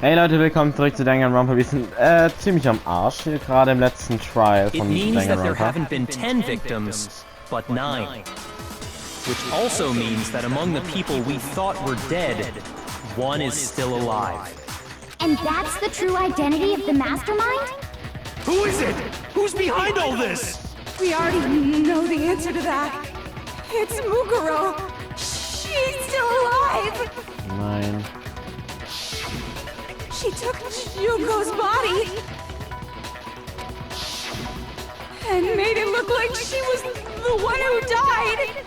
Hey Leute, willkommen zurück zu Danganronpa. Wir sind ziemlich am Arsch hier gerade im letzten Trial von Danganronpa. Haven't been 10 victims, but 9. Which also means that among the people we thought were dead, one is still alive. And that's the true identity of the mastermind? Who is it? Who's behind all this? We already know the answer to that. It's Mukuro. She's still alive. Nein. She took Junko's body and made it look like she was the one who died.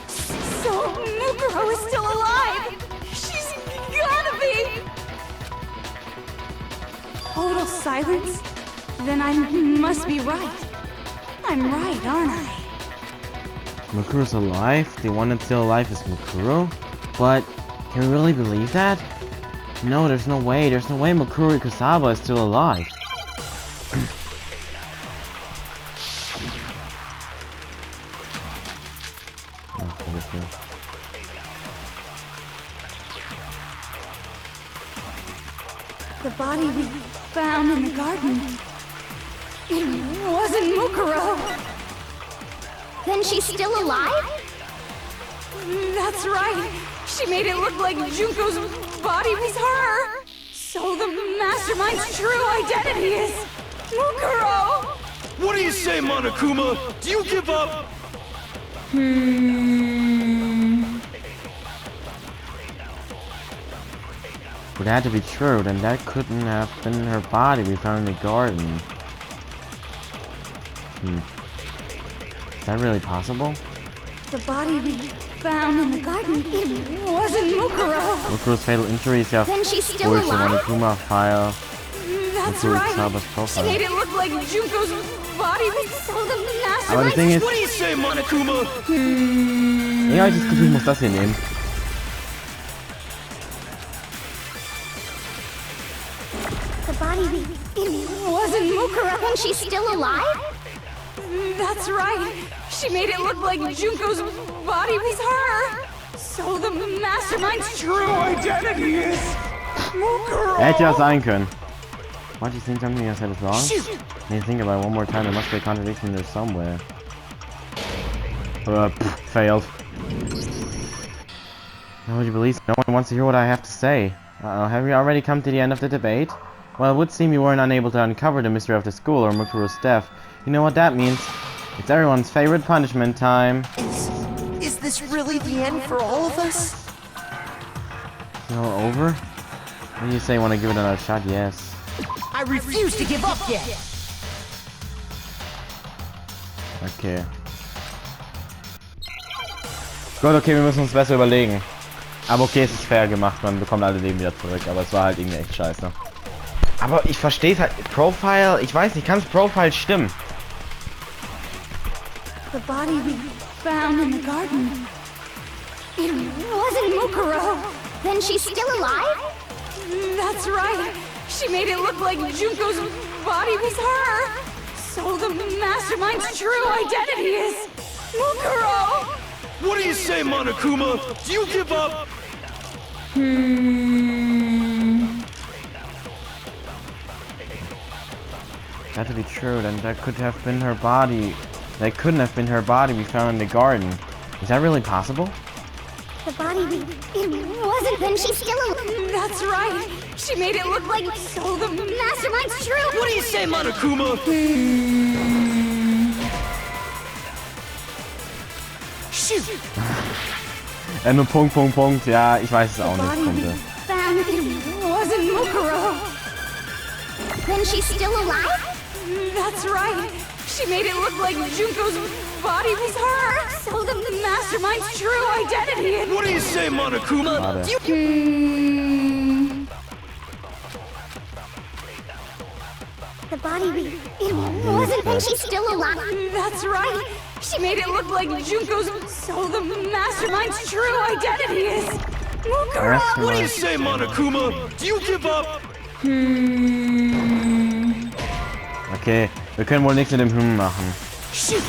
So Mukuro is still alive. She's gotta be. Total silence? Then I must be right. I'm right, aren't I? Mukuro's alive? The one that's still alive is Mukuro? But can we really believe that? No, there's no way. There's no way Mukuro Kusaba is still alive. The body we found in the garden, it wasn't Mukuro. Then she's still alive? That's right. She made it look like Junko's body was her. So the mastermind's true identity is Mukuro. What do you say, Monokuma? Do you give up? Would that to be true, then that couldn't have been her body we found in the garden. Is that really possible? The body we found in the garden, it wasn't Mukuro. Mukuro's fatal injuries have Then she's still forged the alive? Monokuma file. That's Mukuro right. Kusaba's She profile. made it look like Junko's body was so the Aber das Ding mastermind. ist, What do you say, Monokuma? ja, ich das Gefühl, ich muss das hier nehmen. The body It wasn't Mukuro. Then she's still alive? That's right. She made it look like Junko's body was her. So the mastermind's true identity is Mukuro. Hätte ja sein können. Why do you think something else is wrong? When you think about it one more time, there must be a contradiction there somewhere. Failed. Nobody believes. No one wants to hear what I have to say. Have we already come to the end of the debate? Well, it would seem you weren't unable to uncover the mystery of the school or Mukuro's death. You know what that means? It's everyone's favorite punishment time. Is this really the end for all of us? It's all over? What do you say? Want to give it another shot? Yes. I refuse to give up yet! Okay. Gut, okay, wir müssen uns besser überlegen. Aber okay, es ist fair gemacht, man bekommt alle Leben wieder zurück, aber es war halt irgendwie echt scheiße. Aber ich verstehe halt, Profile, ich weiß nicht, kann Profile stimmen? The body we found in the garden, it wasn't Mukuro. Then she's still alive? That's right. She made it look like Junko's body was her. So the mastermind's true identity is Mukuro. What do you say, Monokuma? Do you give up? That to be true, then that could have been her body. That couldn't have been her body we found in the garden. Is that really possible? The body it wasn't. Then she's still alive? That's right. She made it look like so the Mastermind's true? What do you say, Monokuma? shoot. Nur Punkt. Ja, ich weiß es auch The nicht, body Punkte. we found, it wasn't Mukuro. Then she's still alive? That's right. She made it look like Junko's body was her. So the mastermind's true identity is What do you say, Monokuma? Warte. The body it wasn't. Then she's still alive? That's right. She made it look like Junko's. So the mastermind's true identity is Mukuro. What do you say, Monokuma? Do you give up? Okay, wir können wohl nichts mit dem machen. Shoot.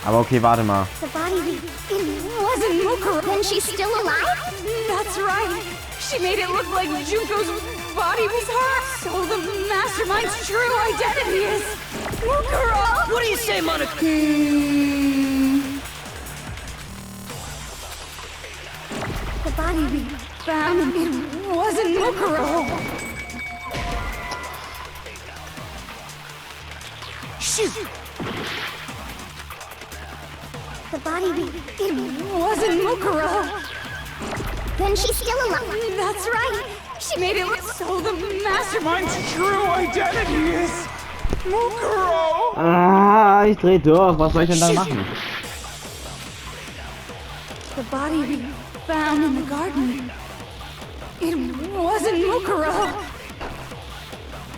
Aber okay, warte mal. The body it wasn't Mukuro. Then she's still alive? That's right. She made it look like Junko's body was her. So the mastermind's true identity is Mukuro. What do you say, Monaco? The body we found, it wasn't Mukuro. Shoot! The body It wasn't Mukuro. then she's still alive. That's right. She made it look so the mastermind's true identity is Mukuro. Ah, ich dreh durch. Was soll ich denn da machen? The body we found in the garden, it wasn't Mukuro.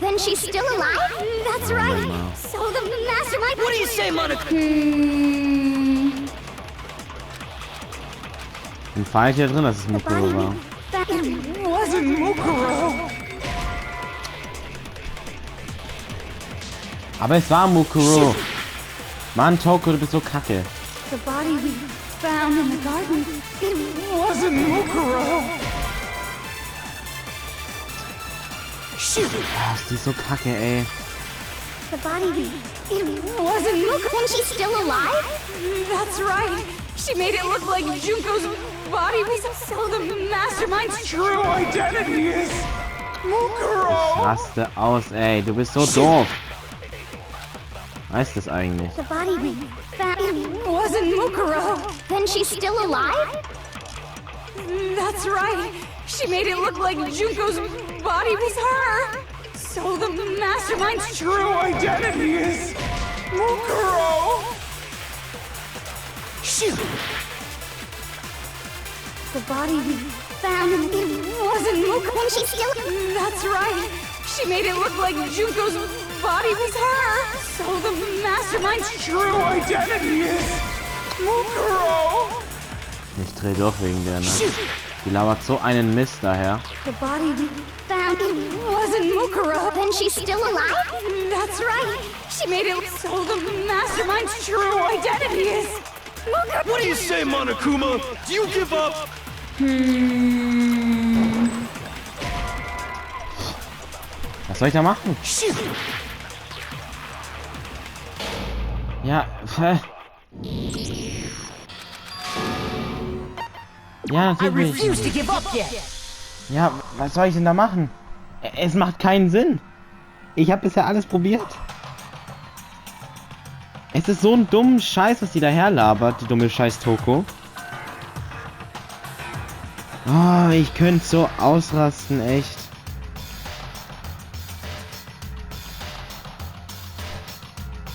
Then she's still alive? That's right. So the mastermind. What do you say, Monaco? Im Fall hier drin, dass es Mukuro war. It wasn't Mukuro. Aber es war Mukuro. Mann, Toko, du bist so kacke. The body we found in the garden, it wasn't Mukuro. Shoot! Ah, die ist so kacke, ey. The body It wasn't Mukuro. then she's still alive? That's right. She made it look like Junko's body was so the mastermind's true identity is Mukuro. Raste aus, ey. Du bist so doof. Weißt das eigentlich? The body found It wasn't Mukuro. then she's still alive? That's right. She made it look like Junko's body was her. So the mastermind's true identity is Mukuro. Shoot! The body we found, it wasn't Mukuro. Then she's still That's right. She made it look like Junko's body was her. So the mastermind's true identity is Mukuro. Ich dreh durch wegen der, ne? Die labert so einen Mist daher. The body we found, it wasn't Mukuro. then she's still alive? That's right. She made it so the mastermind's true identity is Mukuro. What do you say, Monokuma? Do you give up? Was soll ich da machen? Shoot! Ja, ja, I natürlich. refuse to give up yet! Ja, was soll ich denn da machen? Es macht keinen Sinn. Ich habe bisher alles probiert. Es ist so ein dummer Scheiß, was die daher labert, die dumme Scheiß Toko. Oh, ich könnte so ausrasten, echt.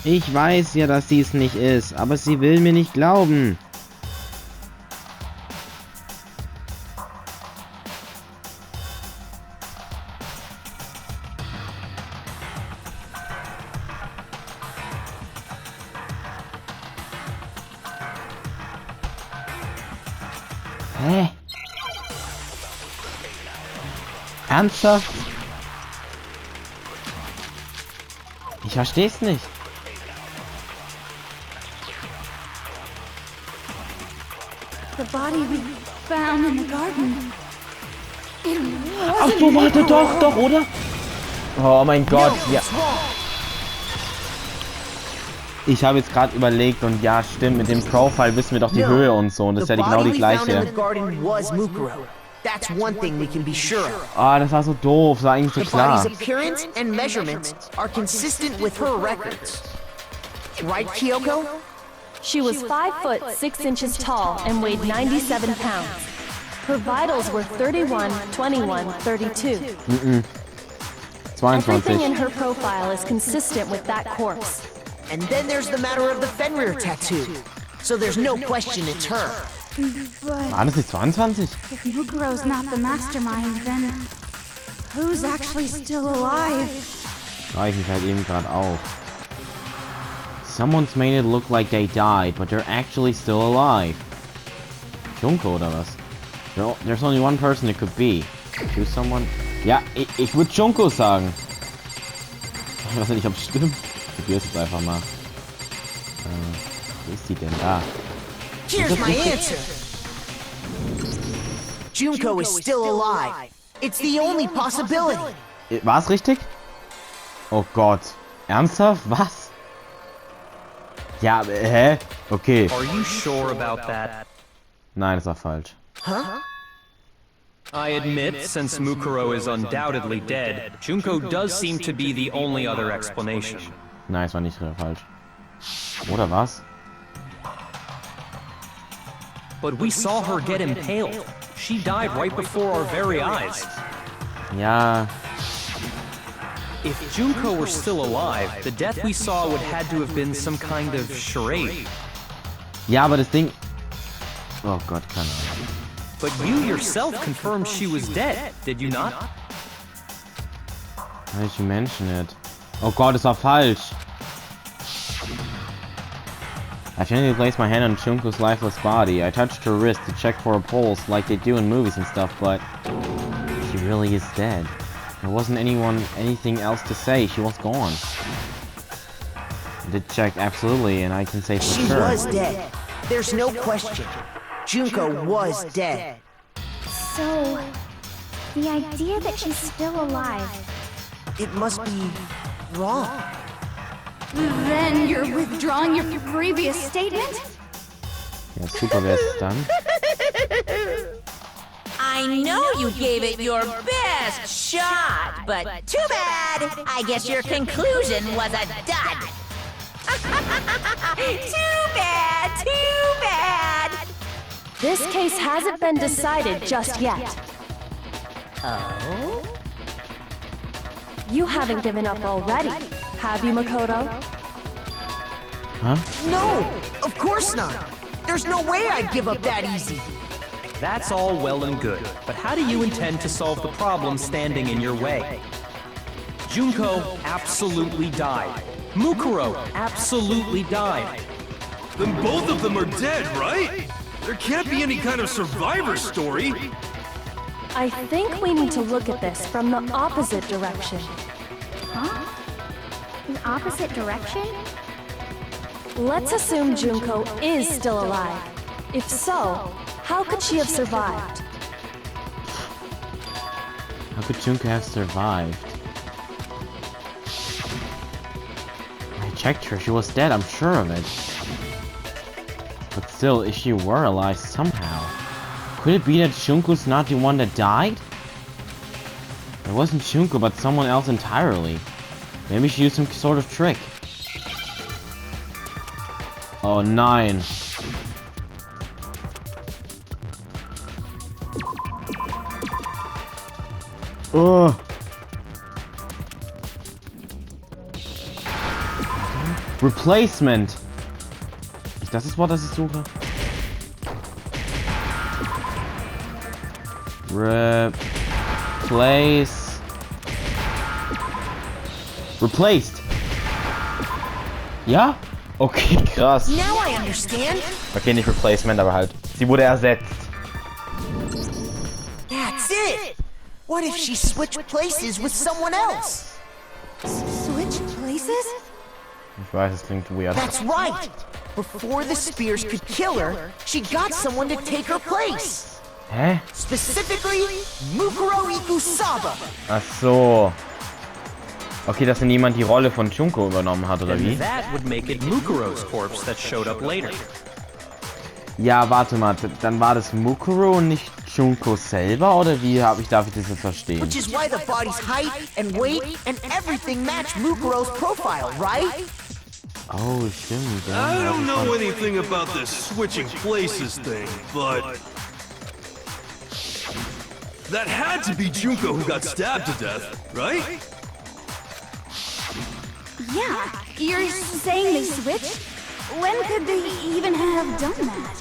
Ich weiß ja, dass sie es nicht ist, aber sie will mir nicht glauben. Hä? Ernsthaft? Ich versteh's nicht. The body we found in the garden, it Ach wasn't so, warte, Mukuro. doch, oder? Oh mein Gott, ja. Ich habe jetzt gerade überlegt und ja, stimmt, mit dem Profile wissen wir doch die Höhe und so und das ist ja genau die we found in the gleiche. garden was Mukuro. That's one thing we can be sure of. Ah, das war so doof, das war eigentlich so The klar. body's appearance and measurements are consistent with her records. Right, Kyoko? She was 5 foot 6 inches tall and weighed 97 pounds. Her vitals were 31, 21, 32. Everything in 22. her profile is consistent with that corpse. And then there's the matter of the Fenrir tattoo. So there's no question it's her. But War das nicht 22? if Mukuro's not the mastermind, then who's actually still alive? Frage ich mich halt eben gerade auch. Someone's made it look like they died, but they're actually still alive. Junko oder was? There's only one person it could be. Choose someone? Ja, ich würde Junko sagen. Ich weiß nicht, ob es stimmt. Ich probiere es jetzt einfach mal. Wo ist die denn da? Here's my answer. Junko is still alive. It's the only possibility. War's richtig? Oh Gott. Ernsthaft? Was? Ja, hä? Okay. Are you sure about that? Nein, das war falsch. Huh? I admit, since Mukuro is undoubtedly dead, Junko does seem to be the only other explanation. Nein, es war nicht falsch. Oder was? But we saw her get impaled. She died right before our very eyes. Ja. If Junko were still alive, the death we saw would had to have been some kind of charade. Ja, aber das Ding... Oh Gott, keine Ahnung. But you yourself confirmed she was dead, did you not? Why did you mention it? Oh Gott, es war falsch. I gently placed my hand on Junko's lifeless body. I touched her wrist to check for a pulse like they do in movies and stuff, but she really is dead. There wasn't anything else to say. She was gone. I did check absolutely, and I can say for She sure. was dead. There's no question. Junko was dead. So, the idea that she's still alive. It must be wrong. Then you're withdrawing your previous statement? Ja, super wär's es dann. I know you gave it your best shot, but too bad. I guess your conclusion was a dud. Too bad, too bad. This case hasn't been decided just yet. Oh? You haven't given up already, have you, Makoto? Huh? No, of course not. There's no way I'd give up that easy. That's all well and good, but how do you intend to solve the problem standing in your way? Junko absolutely died. Mukuro absolutely died. Then both of them are dead, right? There can't be any kind of survivor story. I think we need to look at this from the opposite direction. Huh? The opposite direction? Let's assume Junko is still alive. If so, how could she have survived? How could Junko have survived? I checked her. She was dead. I'm sure of it. But still, if she were alive somehow, could it be that Junko's not the one that died? It wasn't Junko, but someone else entirely. Maybe she used some sort of trick. Oh, 9. Ugh. Replacement. Ist das Wort, das ich suche? Replaced. Ja? Okay, krass. Now I understand. Okay, nicht Replacement, aber halt. Sie wurde ersetzt. That's it. What if she switched places with someone else? Switch places? Ich weiß, es klingt weird. That's right. Before the spears could kill her, she got someone to take her place. Hä? Specifically, Mukuro Ikusaba. Ach so. Okay, dass denn jemand die Rolle von Junko übernommen hat, oder wie? And that would make it Mukuro's corpse that showed up later. Ja, warte mal, dann war das Mukuro und nicht Junko selber, oder wie darf ich das jetzt verstehen? Which is why the body's height and weight and everything match Mukuro's profile, right? Oh, stimmt. Ja, I don't know anything about this switching places thing, but that had to be Junko who got stabbed to death, right? Yeah, you're saying they switched? When could they even have done that?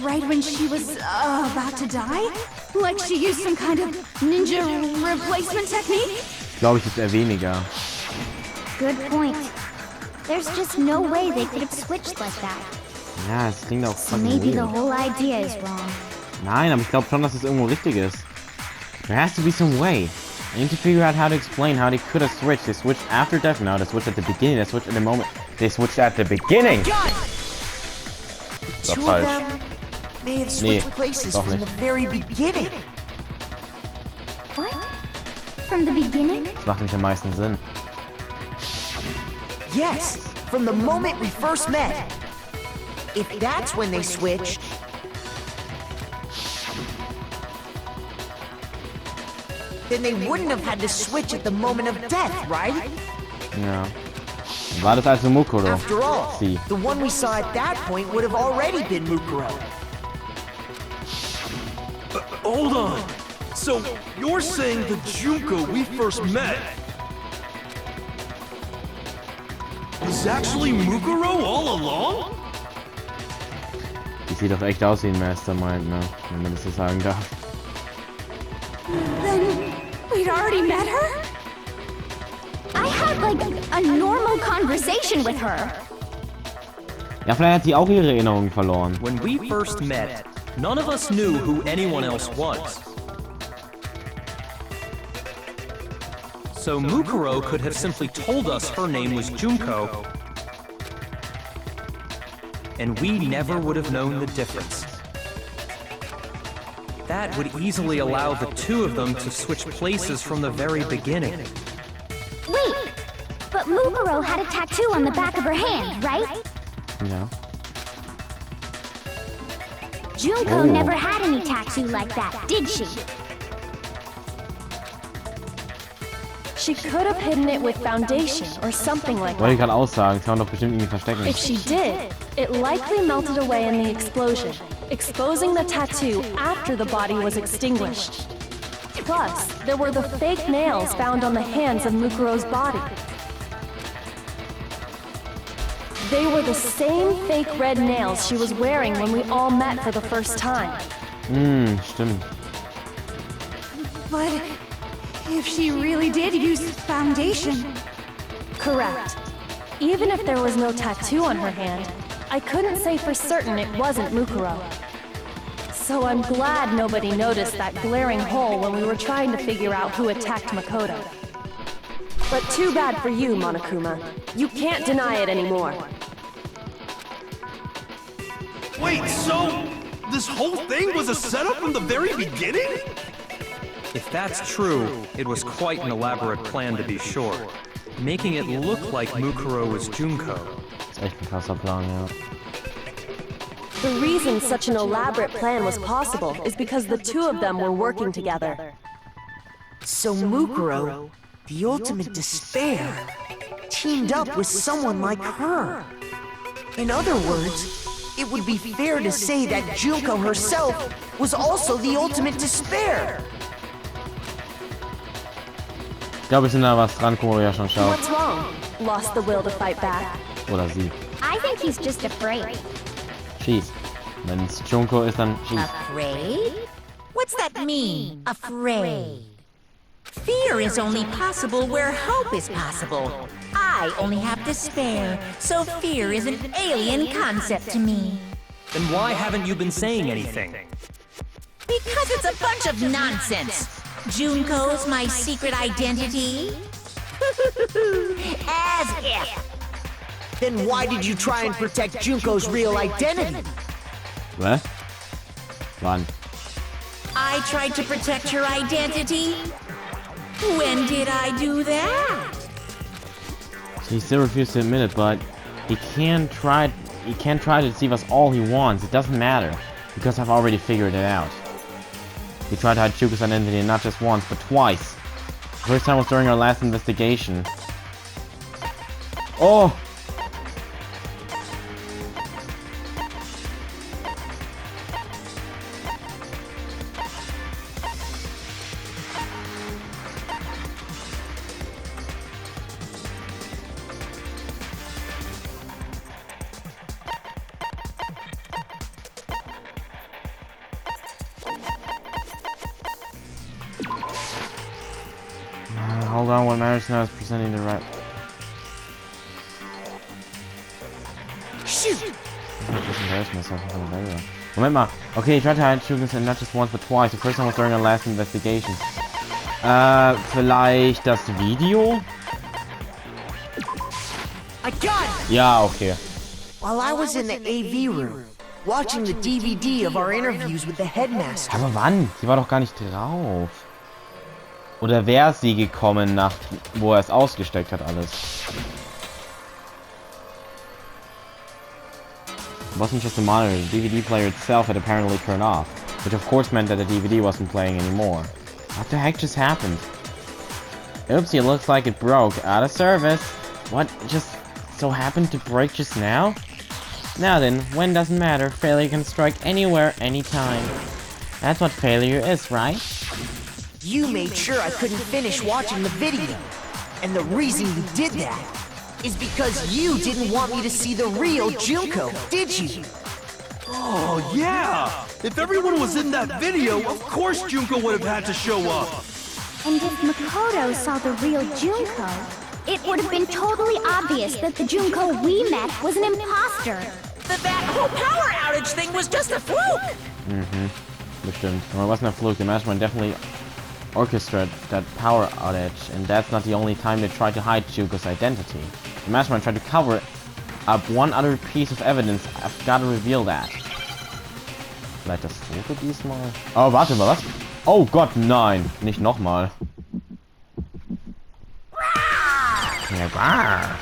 Right when she was about to die? Like she used some kind of ninja replacement technique? Glaube ich, ist eher weniger. Good point. There's just no way they could have switched like that. Ja, es klingt auch So fucking maybe the weird. whole idea is wrong. Nein, aber ich glaube schon, dass es irgendwo richtig ist. There has to be some way. I need to figure out how to explain how they could have switched. They switched after death, now they switched at the beginning, they switched at the moment. They switched at the beginning! Two of them may have switched places from the very beginning. What? From the beginning? Das macht nicht am meisten Sinn. Yes, from the moment we first met. If that's when they switched, then they wouldn't have had to switch at the moment of death, right? Ja. War das also Mukuro? After all, Sie. the one we saw at that point would have already been Mukuro. Hold on. So, you're saying the Junko we first met was actually Mukuro all along? Die sieht doch echt aus wie ein Mastermind, ne? Wenn man das so sagen darf. Then we'd already met her? I had like a normal conversation with her. Ja, vielleicht hat sie auch ihre Erinnerungen verloren. When we first met, none of us knew who anyone else was. So Mukuro could have simply told us her name was Junko, and we never would have known the difference. That would easily allow the two of them to switch places from the very beginning. Wait, but Mukuro had a tattoo on the back of her hand, right? Ja. Junko never had any tattoo like that, did she? She could have hidden it with foundation or something like Wollte ich that. gerade aussagen, kann man doch bestimmt irgendwie verstecken. If she did, it likely melted away in the explosion, exposing the tattoo after the body was extinguished. Plus, there were the fake nails found on the hands of Mukuro's body. They were the same fake red nails she was wearing when we all met for the first time. Stimmt. But if she really did use foundation... Correct. Even if there was no tattoo on her hand, I couldn't say for certain it wasn't Mukuro. So I'm glad nobody noticed that glaring hole when we were trying to figure out who attacked Makoto. But too bad for you, Monokuma. You can't deny it anymore. Wait, so this whole thing was a setup from the very beginning? If that's true, it was quite an elaborate plan to be sure, making it look like Mukuro was Junko. Das ist echt ein krasser Plan, ja. The reason such an elaborate plan was possible is because the two of them were working together. So Mukuro, the ultimate despair, teamed up with someone like her. In other words, it would be fair to say that Junko herself was also the ultimate despair. Ich glaube, es sind da was dran, Kuro ja schon schaut. What's wrong? Lost the will to fight back? Oder sie. I think he's just afraid. Schieß. Wenn es Junko ist, dann schieß. Afraid? What's that mean, afraid? Fear is only possible where hope is possible. I only have despair, so fear is an alien concept to me. Then why haven't you been saying anything? Because it's a bunch of nonsense. Junko's my secret identity? As if. Then why did you try and protect Junko's real identity? Was? Wann? I tried to protect her identity? When did I do that? He still refuses to admit it, but he can't try to deceive us all he wants. It doesn't matter, because I've already figured it out. He tried to hide Junko's identity not just once, but twice. The first time was during our last investigation. Oh! Hold on, what matters now is presenting the right... Shoot! I just embarrassed myself in front of everyone. Moment mal. Okay, he tried to hide Junko's and not just once but twice. The first time was during our last investigation. Vielleicht das Video? I got it! Ja, okay. While I was in the AV room, watching the DVD of our interviews with the headmaster. Aber wann? Sie war doch gar nicht drauf. Oder wäre sie gekommen, nach wo er es ausgesteckt hat, alles? It wasn't just a monitor, the DVD player itself had apparently turned off, which of course meant that the DVD wasn't playing anymore. What the heck just happened? Oopsie, it looks like it broke. Out of service. What just so happened to break just now? Now then, when doesn't matter. Failure can strike anywhere, anytime. That's what failure is, right? You made sure I couldn't finish watching the video. And the reason you did that is because you didn't want me to see the real Junko, did you? Oh, yeah! If everyone was in that video, of course Junko would have had to show up! And if Makoto saw the real Junko, it would have been totally obvious that the Junko we met was an imposter. That whole power outage thing was just a fluke! Bestimmt. Well, it wasn't a fluke. The Mastermind definitely orchestrated that power outage, and that's not the only time they tried to hide Junko's identity. The Mastermind tried to cover up one other piece of evidence. I've got to reveal that. Vielleicht das Foto diesmal? Oh, warte mal, was? Oh Gott, nein! Nicht nochmal. Ja, bah.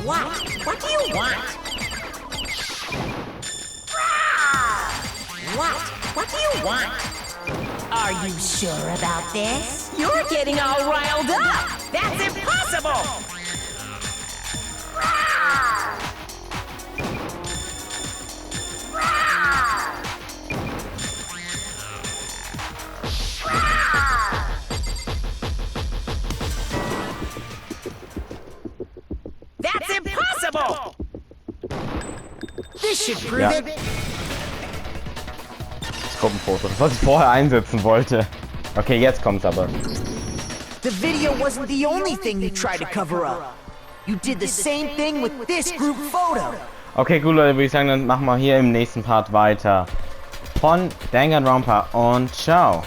What? What do you want? What do you want? Are you sure about this? You're getting all riled up! That's impossible! That's impossible! This should prove Ja. it. Jetzt kommt ein Foto. Das, was ich vorher einsetzen wollte. Okay, jetzt kommt's aber. The video wasn't the only thing you tried to cover up. You did the same thing with this group photo. Okay, gut, Leute, würde ich sagen, dann machen wir hier im nächsten Part weiter. Von Danganronpa und ciao.